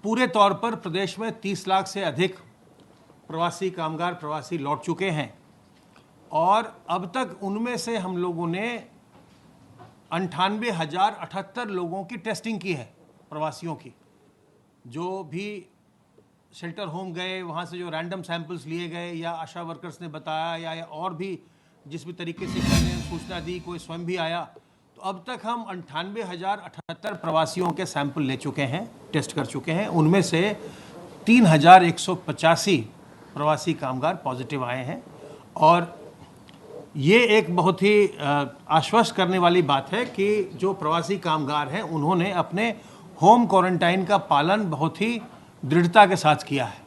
पूरे तौर पर प्रदेश में 30 लाख से अधिक प्रवासी कामगार प्रवासी लौट चुके हैं और अब तक उनमें से हम लोगों ने 98,078 लोगों की टेस्टिंग की है। प्रवासियों की जो भी शेल्टर होम गए, वहाँ से जो रैंडम सैंपल्स लिए गए या आशा वर्कर्स ने बताया या और भी जिस भी तरीके से मैंने सूचना दी, कोई स्वयं भी आया, तो अब तक हम 98,078 प्रवासियों के सैंपल ले चुके हैं, टेस्ट कर चुके हैं। उनमें से 3,185 प्रवासी कामगार पॉजिटिव आए हैं और ये एक बहुत ही आश्वस्त करने वाली बात है कि जो प्रवासी कामगार हैं उन्होंने अपने होम क्वारंटाइन का पालन बहुत ही दृढ़ता के साथ किया है।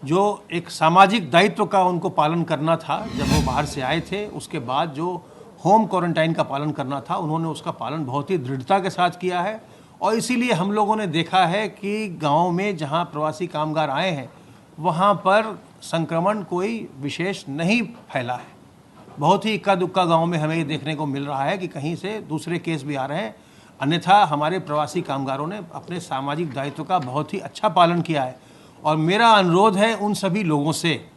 जो एक सामाजिक दायित्व का उनको पालन करना था जब वो बाहर से आए थे, उसके बाद जो होम क्वारंटाइन का पालन करना था उन्होंने उसका पालन बहुत ही दृढ़ता के साथ किया है। और इसीलिए हम लोगों ने देखा है कि गाँव में जहाँ प्रवासी कामगार आए हैं वहाँ पर संक्रमण कोई विशेष नहीं फैला है। बहुत ही इक्का दुक्का गाँव में हमें ये देखने को मिल रहा है कि कहीं से दूसरे केस भी आ रहे हैं, अन्यथा हमारे प्रवासी कामगारों ने अपने सामाजिक दायित्व का बहुत ही अच्छा पालन किया है। और मेरा अनुरोध है उन सभी लोगों से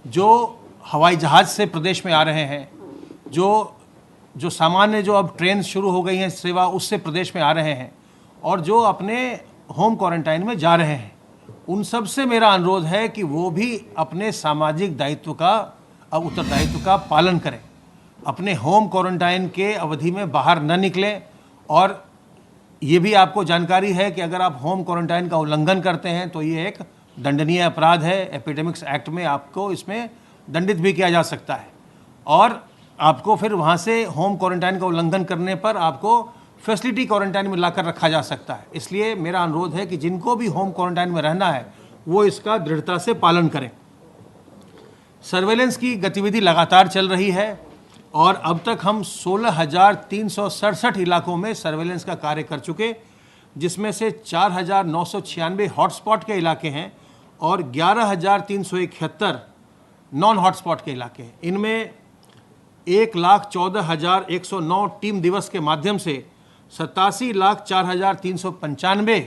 जो हवाई जहाज़ से प्रदेश में आ रहे हैं, जो सामान्य जो अब ट्रेन शुरू हो गई हैं सेवा उससे प्रदेश में आ रहे हैं और जो अपने होम क्वारंटाइन में जा रहे हैं, उन सब से मेरा अनुरोध है कि वो भी अपने सामाजिक दायित्व का उत्तरदायित्व का पालन करें, अपने होम क्वारंटाइन के अवधि में बाहर न निकलें। और ये भी आपको जानकारी है कि अगर आप होम क्वारंटाइन का उल्लंघन करते हैं तो ये एक दंडनीय अपराध है। एपिडेमिक्स एक्ट में आपको इसमें दंडित भी किया जा सकता है और आपको फिर वहाँ से होम क्वारंटाइन का उल्लंघन करने पर आपको फैसिलिटी क्वारंटाइन में लाकर रखा जा सकता है। इसलिए मेरा अनुरोध है कि जिनको भी होम क्वारंटाइन में रहना है वो इसका दृढ़ता से पालन करें। सर्वेलेंस की गतिविधि लगातार चल रही है और अब तक हम 16,367 इलाकों में सर्वेलेंस का कार्य कर चुके, जिसमें से 4,996 हॉटस्पॉट के इलाके हैं और 11,371 नॉन हॉटस्पॉट के इलाके हैं। इनमें 1,14,109 टीम दिवस के माध्यम से 87,04,395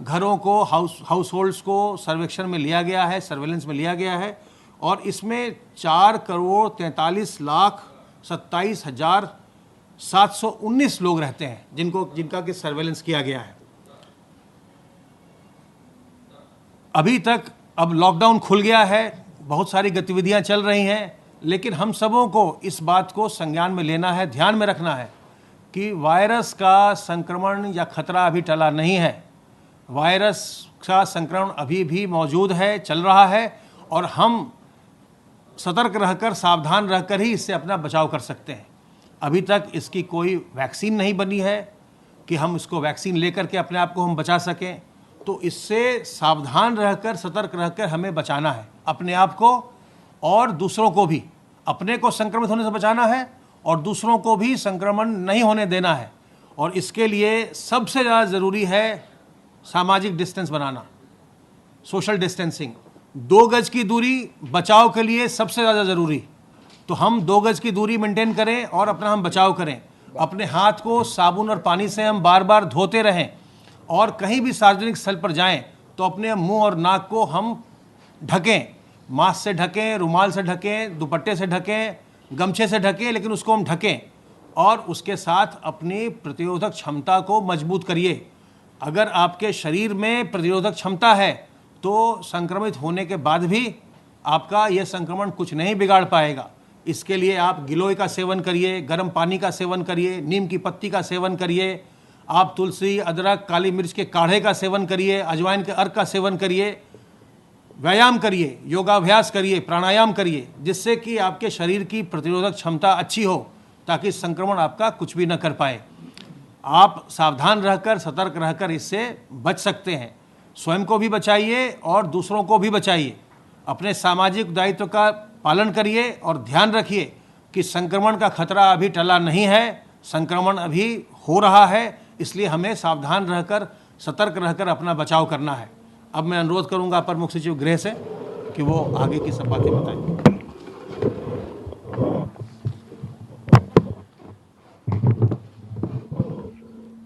घरों को हाउस होल्ड्स को सर्वेक्षण में लिया गया है, सर्वेलेंस में लिया गया है और इसमें 4,43,27,719 लोग रहते हैं जिनका कि सर्वेलेंस किया गया है। अभी तक अब लॉकडाउन खुल गया है, बहुत सारी गतिविधियां चल रही हैं, लेकिन हम सबों को इस बात को संज्ञान में लेना है, ध्यान में रखना है कि वायरस का संक्रमण या खतरा अभी टला नहीं है। वायरस का संक्रमण अभी भी मौजूद है, चल रहा है और हम सतर्क रहकर, सावधान रहकर ही इससे अपना बचाव कर सकते हैं। अभी तक इसकी कोई वैक्सीन नहीं बनी है कि हम इसको वैक्सीन लेकर के अपने आप को हम बचा सकें, तो इससे सावधान रहकर, सतर्क रहकर हमें बचाना है अपने आप को और दूसरों को भी। अपने को संक्रमित होने से बचाना है और दूसरों को भी संक्रमण नहीं होने देना है। और इसके लिए सबसे ज़्यादा ज़रूरी है सामाजिक डिस्टेंस बनाना, सोशल डिस्टेंसिंग। 2 गज की दूरी बचाव के लिए सबसे ज़्यादा ज़रूरी, तो हम 2 गज की दूरी मेंटेन करें और अपना हम बचाव करें। अपने हाथ को साबुन और पानी से हम बार बार धोते रहें और कहीं भी सार्वजनिक स्थल पर जाएं तो अपने मुंह और नाक को हम ढकें, मास्क से ढकें, रुमाल से ढकें, दुपट्टे से ढकें, गमछे से ढकें, लेकिन उसको हम ढकें और उसके साथ अपनी प्रतिरोधक क्षमता को मजबूत करिए। अगर आपके शरीर में प्रतिरोधक क्षमता है तो संक्रमित होने के बाद भी आपका यह संक्रमण कुछ नहीं बिगाड़ पाएगा। इसके लिए आप गिलोय का सेवन करिए, गर्म पानी का सेवन करिए, नीम की पत्ती का सेवन करिए, आप तुलसी, अदरक, काली मिर्च के काढ़े का सेवन करिए, अजवाइन के अर्क का सेवन करिए, व्यायाम करिए, योगाभ्यास करिए, प्राणायाम करिए, जिससे कि आपके शरीर की प्रतिरोधक क्षमता अच्छी हो ताकि संक्रमण आपका कुछ भी न कर पाए। आप सावधान रहकर, सतर्क रहकर इससे बच सकते हैं। स्वयं को भी बचाइए और दूसरों को भी बचाइए। अपने सामाजिक दायित्व का पालन करिए और ध्यान रखिए कि संक्रमण का खतरा अभी टला नहीं है, संक्रमण अभी हो रहा है। इसलिए हमें सावधान रहकर, सतर्क रहकर अपना बचाव करना है। अब मैं अनुरोध करूंगा अपर मुख्य सचिव गृह से कि वो आगे की सब बातें बताएं।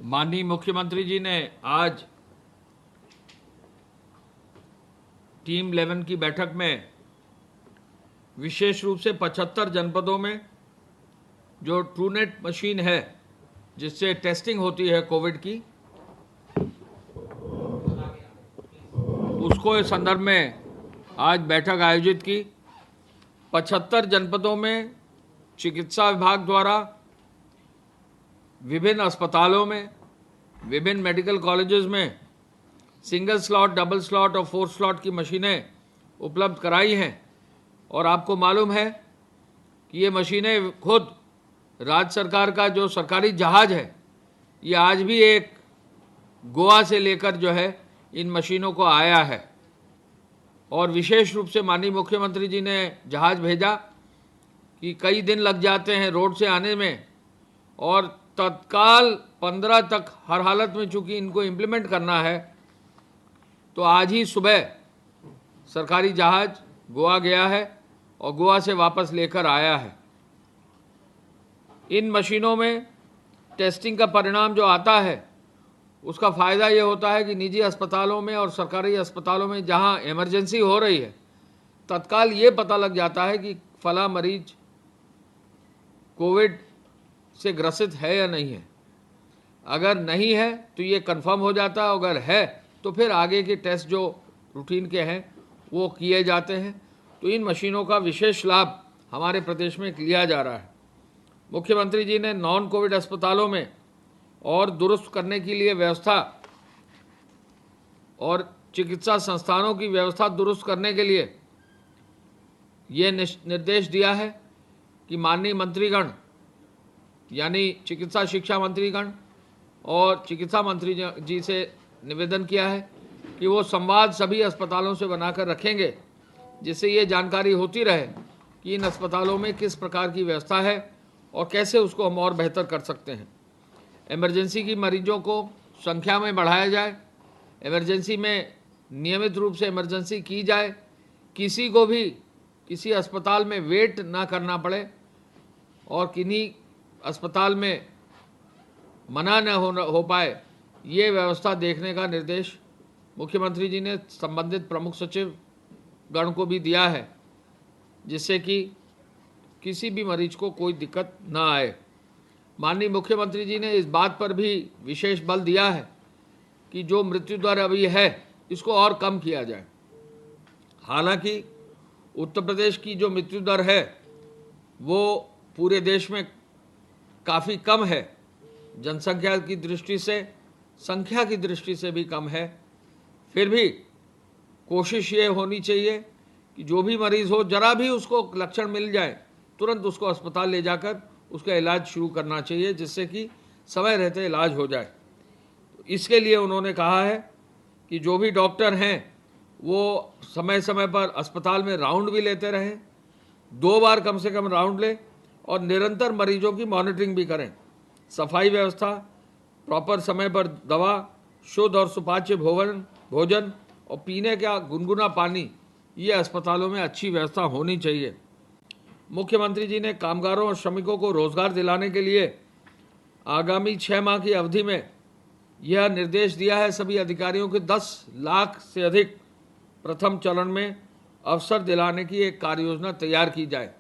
माननीय मुख्यमंत्री जी ने आज टीम 11 की बैठक में विशेष रूप से 75 जनपदों में जो ट्रूनेट मशीन है जिससे टेस्टिंग होती है कोविड की, उसको इस संदर्भ में आज बैठक आयोजित की। 75 जनपदों में चिकित्सा विभाग द्वारा विभिन्न अस्पतालों में, विभिन्न मेडिकल कॉलेजेस में सिंगल स्लॉट, डबल स्लॉट और 4 स्लॉट की मशीनें उपलब्ध कराई हैं। और आपको मालूम है कि ये मशीनें खुद राज्य सरकार का जो सरकारी जहाज़ है, ये आज भी एक गोवा से लेकर जो है इन मशीनों को आया है। और विशेष रूप से माननीय मुख्यमंत्री जी ने जहाज़ भेजा कि कई दिन लग जाते हैं रोड से आने में, और तत्काल 15 तक हर हालत में चूँकि इनको इम्प्लीमेंट करना है, तो आज ही सुबह सरकारी जहाज़ गोवा गया है और गोवा से वापस लेकर आया है। इन मशीनों में टेस्टिंग का परिणाम जो आता है उसका फ़ायदा ये होता है कि निजी अस्पतालों में और सरकारी अस्पतालों में जहां इमरजेंसी हो रही है, तत्काल ये पता लग जाता है कि फला मरीज कोविड से ग्रसित है या नहीं है। अगर नहीं है तो ये कंफर्म हो जाता है, अगर है तो फिर आगे के टेस्ट जो रूटीन के हैं वो किए जाते हैं। तो इन मशीनों का विशेष लाभ हमारे प्रदेश में लिया जा रहा है। मुख्यमंत्री जी ने नॉन कोविड अस्पतालों में और दुरुस्त करने के लिए व्यवस्था और चिकित्सा संस्थानों की व्यवस्था दुरुस्त करने के लिए ये निर्देश दिया है कि माननीय मंत्रीगण यानी चिकित्सा शिक्षा मंत्रीगण और चिकित्सा मंत्री जी से निवेदन किया है कि वो संवाद सभी अस्पतालों से बनाकर रखेंगे, जिससे ये जानकारी होती रहे कि इन अस्पतालों में किस प्रकार की व्यवस्था है और कैसे उसको हम और बेहतर कर सकते हैं। इमरजेंसी की मरीजों को संख्या में बढ़ाया जाए, इमरजेंसी में नियमित रूप से इमरजेंसी की जाए, किसी को भी किसी अस्पताल में वेट ना करना पड़े और किन्हीं अस्पताल में मना न हो पाए, ये व्यवस्था देखने का निर्देश मुख्यमंत्री जी ने संबंधित प्रमुख सचिव गण को भी दिया है, जिससे कि किसी भी मरीज को कोई दिक्कत ना आए। माननीय मुख्यमंत्री जी ने इस बात पर भी विशेष बल दिया है कि जो मृत्यु दर अभी है इसको और कम किया जाए। हालांकि उत्तर प्रदेश की जो मृत्यु दर है वो पूरे देश में काफ़ी कम है, जनसंख्या की दृष्टि से, संख्या की दृष्टि से भी कम है। फिर भी कोशिश ये होनी चाहिए कि जो भी मरीज़ हो, जरा भी उसको लक्षण मिल जाए, तुरंत उसको अस्पताल ले जाकर उसका इलाज शुरू करना चाहिए, जिससे कि समय रहते इलाज हो जाए। तो इसके लिए उन्होंने कहा है कि जो भी डॉक्टर हैं वो समय समय पर अस्पताल में राउंड भी लेते रहें, 2 बार कम से कम राउंड लें और निरंतर मरीजों की मॉनिटरिंग भी करें। सफाई व्यवस्था, प्रॉपर समय पर दवा, शुद्ध और सुपाच्य भोजन और पीने का गुनगुना पानी, ये अस्पतालों में अच्छी व्यवस्था होनी चाहिए। मुख्यमंत्री जी ने कामगारों और श्रमिकों को रोजगार दिलाने के लिए आगामी 6 माह की अवधि में यह निर्देश दिया है सभी अधिकारियों को 10 लाख से अधिक प्रथम चरण में अवसर दिलाने की एक कार्ययोजना तैयार की जाए।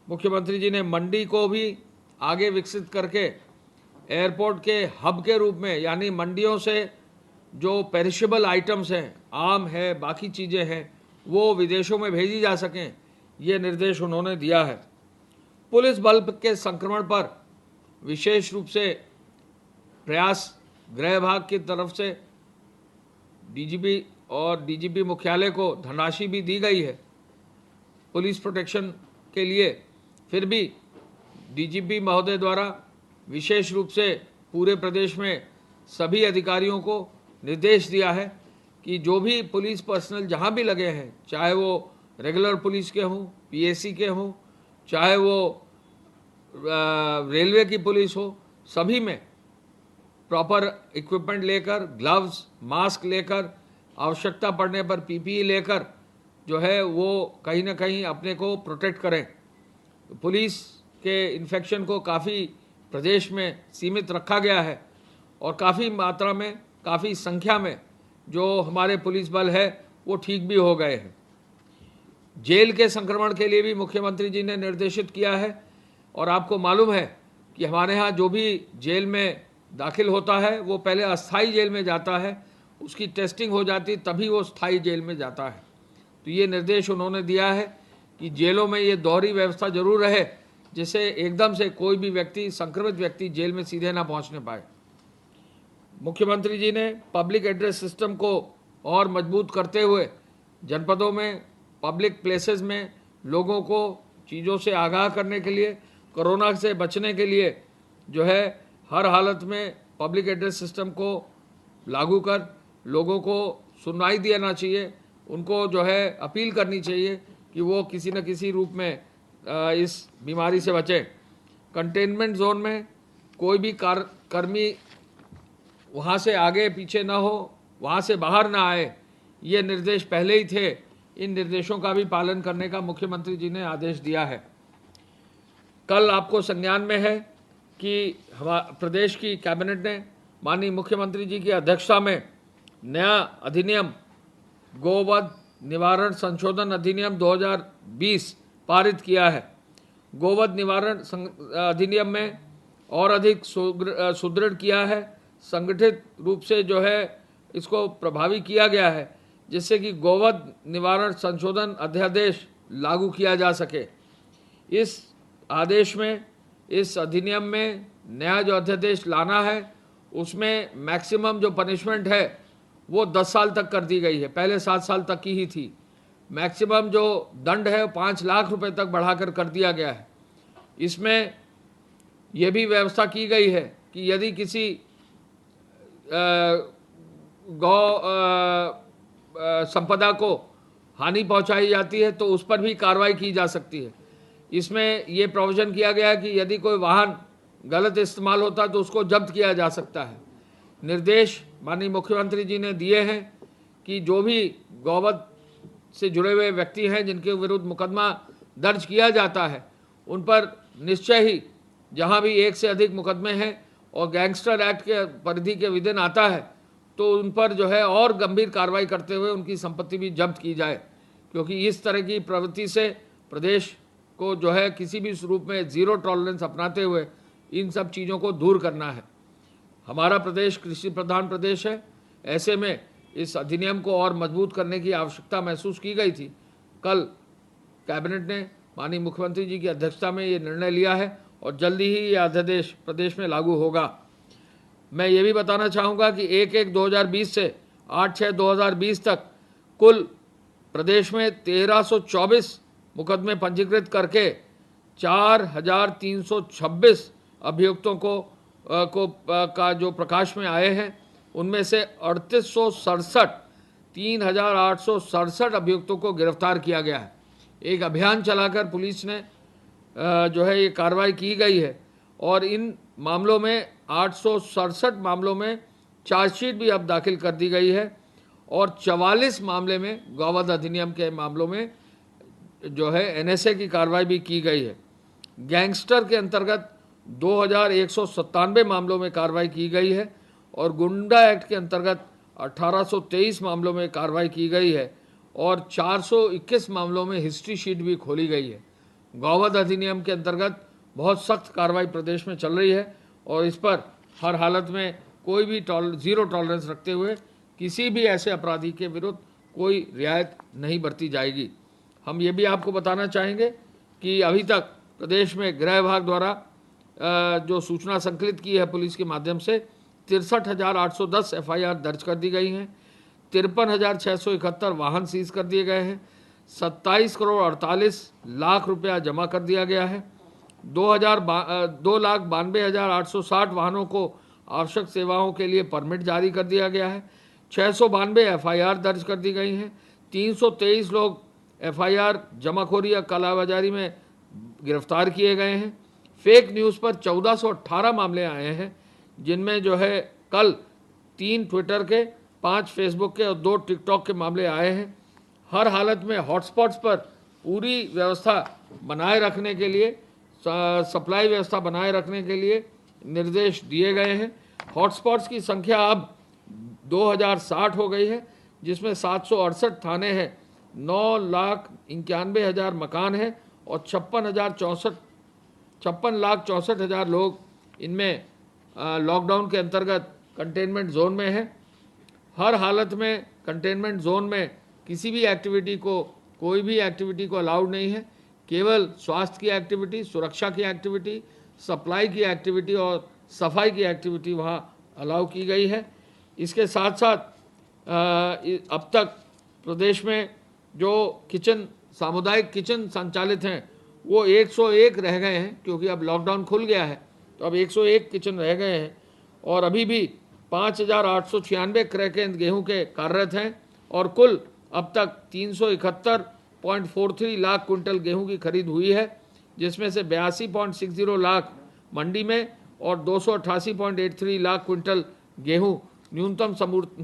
मुख्यमंत्री जी ने मंडी को भी आगे विकसित करके एयरपोर्ट के हब के रूप में, यानी मंडियों से जो पेरिशेबल आइटम्स हैं, आम है, बाकी चीज़ें हैं, वो विदेशों में भेजी जा सकें, ये निर्देश उन्होंने दिया है। पुलिस बल के संक्रमण पर विशेष रूप से प्रयास गृह विभाग की तरफ से डीजीपी और डीजीपी मुख्यालय को धनराशि भी दी गई है पुलिस प्रोटेक्शन के लिए। फिर भी डीजीपी महोदय द्वारा विशेष रूप से पूरे प्रदेश में सभी अधिकारियों को निर्देश दिया है कि जो भी पुलिस पर्सनल जहाँ भी लगे हैं, चाहे वो रेगुलर पुलिस के हों, पीएसी के हों, चाहे वो रेलवे की पुलिस हो, सभी में प्रॉपर इक्विपमेंट लेकर, ग्लव्स, मास्क लेकर, आवश्यकता पड़ने पर पीपीई लेकर जो है वो कहीं ना कहीं अपने को प्रोटेक्ट करें। पुलिस के इन्फेक्शन को काफ़ी प्रदेश में सीमित रखा गया है और काफ़ी मात्रा में, काफ़ी संख्या में जो हमारे पुलिस बल है वो ठीक भी हो गए हैं। जेल के संक्रमण के लिए भी मुख्यमंत्री जी ने निर्देशित किया है, और आपको मालूम है कि हमारे यहाँ जो भी जेल में दाखिल होता है वो पहले अस्थाई जेल में जाता है, उसकी टेस्टिंग हो जाती तभी वो स्थायी जेल में जाता है। तो ये निर्देश उन्होंने दिया है कि जेलों में ये दोहरी व्यवस्था जरूर रहे, जिससे एकदम से कोई भी व्यक्ति, संक्रमित व्यक्ति जेल में सीधे ना पहुंचने पाए। मुख्यमंत्री जी ने पब्लिक एड्रेस सिस्टम को और मजबूत करते हुए जनपदों में पब्लिक प्लेसेस में लोगों को चीज़ों से आगाह करने के लिए, कोरोना से बचने के लिए जो है हर हालत में पब्लिक एड्रेस सिस्टम को लागू कर लोगों को सुनवाई देना चाहिए, उनको जो है अपील करनी चाहिए कि वो किसी न किसी रूप में इस बीमारी से बचें। कंटेनमेंट जोन में कोई भी कर्मी वहाँ से आगे पीछे ना हो, वहाँ से बाहर ना आए, ये निर्देश पहले ही थे। इन निर्देशों का भी पालन करने का मुख्यमंत्री जी ने आदेश दिया है। कल आपको संज्ञान में है कि प्रदेश की कैबिनेट ने माननीय मुख्यमंत्री जी की अध्यक्षता में नया अधिनियम गोवध निवारण संशोधन अधिनियम 2020 पारित किया है। गोवध निवारण अधिनियम में और अधिक सुदृढ़ किया है, संगठित रूप से जो है इसको प्रभावी किया गया है, जिससे कि गोवध निवारण संशोधन अध्यादेश लागू किया जा सके। इस आदेश में, इस अधिनियम में नया जो अध्यादेश लाना है उसमें मैक्सिमम जो पनिशमेंट है वो 10 साल तक कर दी गई है, पहले 7 साल तक की ही थी। मैक्सिमम जो दंड है 5 लाख रुपए तक बढ़ाकर कर दिया गया है। इसमें यह भी व्यवस्था की गई है कि यदि किसी गौ संपदा को हानि पहुंचाई जाती है तो उस पर भी कार्रवाई की जा सकती है। इसमें ये प्रोविज़न किया गया है कि यदि कोई वाहन गलत इस्तेमाल होता है तो उसको जब्त किया जा सकता है। निर्देश माननीय मुख्यमंत्री जी ने दिए हैं कि जो भी गौवध से जुड़े हुए व्यक्ति हैं जिनके विरुद्ध मुकदमा दर्ज किया जाता है, उन पर निश्चय ही जहां भी एक से अधिक मुकदमे हैं और गैंगस्टर एक्ट के परिधि के विधिन आता है तो उन पर जो है और गंभीर कार्रवाई करते हुए उनकी संपत्ति भी जब्त की जाए, क्योंकि इस तरह की प्रवृत्ति से प्रदेश को जो है किसी भी रूप में जीरो टॉलरेंस अपनाते हुए इन सब चीज़ों को दूर करना है। हमारा प्रदेश कृषि प्रधान प्रदेश है, ऐसे में इस अधिनियम को और मजबूत करने की आवश्यकता महसूस की गई थी। कल कैबिनेट ने माननीय मुख्यमंत्री जी की अध्यक्षता में ये निर्णय लिया है और जल्दी ही ये अध्यादेश प्रदेश में लागू होगा। मैं ये भी बताना चाहूँगा कि 1/1/2020 से 8/6/2020 तक कुल प्रदेश में 1324 मुकदमे पंजीकृत करके 4326 अभियुक्तों का जो प्रकाश में आए हैं, उनमें से 3867 अभियुक्तों को गिरफ्तार किया गया है। एक अभियान चलाकर पुलिस ने जो है ये कार्रवाई की गई है और इन मामलों में 867 मामलों में चार्जशीट भी अब दाखिल कर दी गई है और 44 मामले में गौवध अधिनियम के मामलों में जो है एनएसए की कार्रवाई भी की गई है। गैंगस्टर के अंतर्गत 2197 मामलों में कार्रवाई की गई है और गुंडा एक्ट के अंतर्गत 1823 मामलों में कार्रवाई की गई है और 421 मामलों में हिस्ट्री शीट भी खोली गई है। गौवध अधिनियम के अंतर्गत बहुत सख्त कार्रवाई प्रदेश में चल रही है और इस पर हर हालत में कोई भी जीरो टॉलरेंस रखते हुए किसी भी ऐसे अपराधी के विरुद्ध कोई रियायत नहीं बरती जाएगी। हम ये भी आपको बताना चाहेंगे कि अभी तक प्रदेश में गृह विभाग द्वारा जो सूचना संकलित की है पुलिस के माध्यम से 63,810 एफआईआर दर्ज कर दी गई हैं, 53,671 वाहन सीज कर दिए गए हैं, 27 करोड़ 48 लाख रुपया जमा कर दिया गया है, 2,92,860 वाहनों को आवश्यक सेवाओं के लिए परमिट जारी कर दिया गया है, 692 एफआईआर दर्ज कर दी गई हैं, 323 लोग एफआईआर जमाखोरी या कालाबाजारी में गिरफ्तार किए गए हैं। फेक न्यूज़ पर 1418 मामले आए हैं, जिनमें जो है कल 3 ट्विटर के, 5 फेसबुक के और 2 टिकटॉक के मामले आए हैं। हर हालत में हॉटस्पॉट्स पर पूरी व्यवस्था बनाए रखने के लिए, सप्लाई व्यवस्था बनाए रखने के लिए निर्देश दिए गए हैं। हॉटस्पॉट्स की संख्या अब 2060 हो गई है, जिसमें 768 थाने हैं, 9,91,000 मकान हैं और 56,64,000 लोग इनमें लॉकडाउन के अंतर्गत कंटेनमेंट जोन में हैं। हर हालत में कंटेनमेंट जोन में किसी भी एक्टिविटी को, कोई भी एक्टिविटी को अलाउड नहीं है। केवल स्वास्थ्य की एक्टिविटी, सुरक्षा की एक्टिविटी, सप्लाई की एक्टिविटी और सफाई की एक्टिविटी वहाँ अलाउ की गई है। इसके साथ साथ अब तक प्रदेश में जो किचन, सामुदायिक किचन संचालित हैं वो 101 रह गए हैं, क्योंकि अब लॉकडाउन खुल गया है तो अब 101 किचन रह गए हैं। और अभी भी 5,896 क्रय केंद्र गेहूं के कार्यरत हैं और कुल अब तक 371.43 लाख क्विंटल गेहूं की खरीद हुई है, जिसमें से 82.60 लाख मंडी में और 288.83 लाख क्विंटल गेहूं न्यूनतम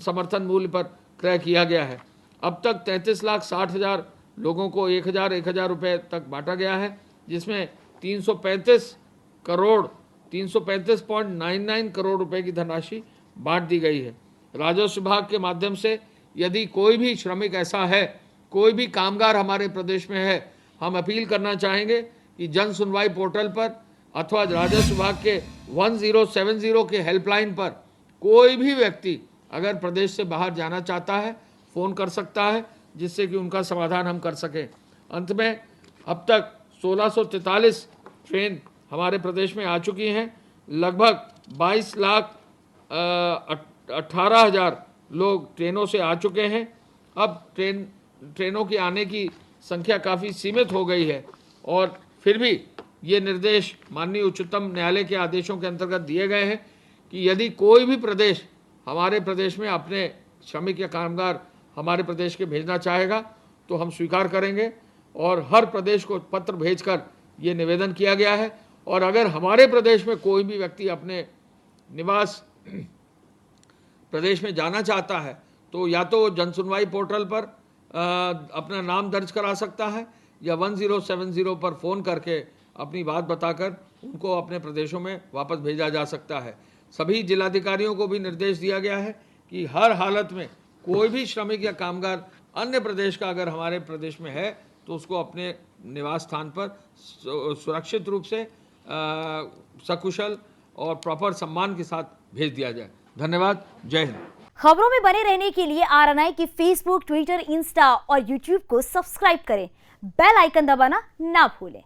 समर्थन मूल्य पर क्रय किया गया है। अब तक 33,60,000 लोगों को 1,000 रुपये तक बांटा गया है, जिसमें 335.99 करोड़ रुपए की धनराशि बांट दी गई है। राजस्व विभाग के माध्यम से यदि कोई भी श्रमिक ऐसा है, कोई भी कामगार हमारे प्रदेश में है, हम अपील करना चाहेंगे कि जन सुनवाई पोर्टल पर अथवा राजस्व विभाग के 1070 के हेल्पलाइन पर कोई भी व्यक्ति अगर प्रदेश से बाहर जाना चाहता है फ़ोन कर सकता है, जिससे कि उनका समाधान हम कर सकें। अंत में अब तक 1643 ट्रेन हमारे प्रदेश में आ चुकी हैं। लगभग 22,18,000 लोग ट्रेनों से आ चुके हैं। अब ट्रेनों की आने की संख्या काफ़ी सीमित हो गई है और फिर भी ये निर्देश माननीय उच्चतम न्यायालय के आदेशों के अंतर्गत दिए गए हैं कि यदि कोई भी प्रदेश हमारे प्रदेश में अपने श्रमिक या कामगार हमारे प्रदेश के भेजना चाहेगा तो हम स्वीकार करेंगे। और हर प्रदेश को पत्र भेजकर ये निवेदन किया गया है। और अगर हमारे प्रदेश में कोई भी व्यक्ति अपने निवास प्रदेश में जाना चाहता है तो या तो जनसुनवाई पोर्टल पर अपना नाम दर्ज करा सकता है या 1070 पर फ़ोन करके अपनी बात बताकर उनको अपने प्रदेशों में वापस भेजा जा सकता है। सभी जिलाधिकारियों को भी निर्देश दिया गया है कि हर हालत में कोई भी श्रमिक या कामगार अन्य प्रदेश का अगर हमारे प्रदेश में है तो उसको अपने निवास स्थान पर सुरक्षित रूप से सकुशल और प्रॉपर सम्मान के साथ भेज दिया जाए। धन्यवाद। जय हिंद। खबरों में बने रहने के लिए RNI की फेसबुक, ट्विटर, इंस्टा और यूट्यूब को सब्सक्राइब करें। बेल आइकन दबाना ना भूलें।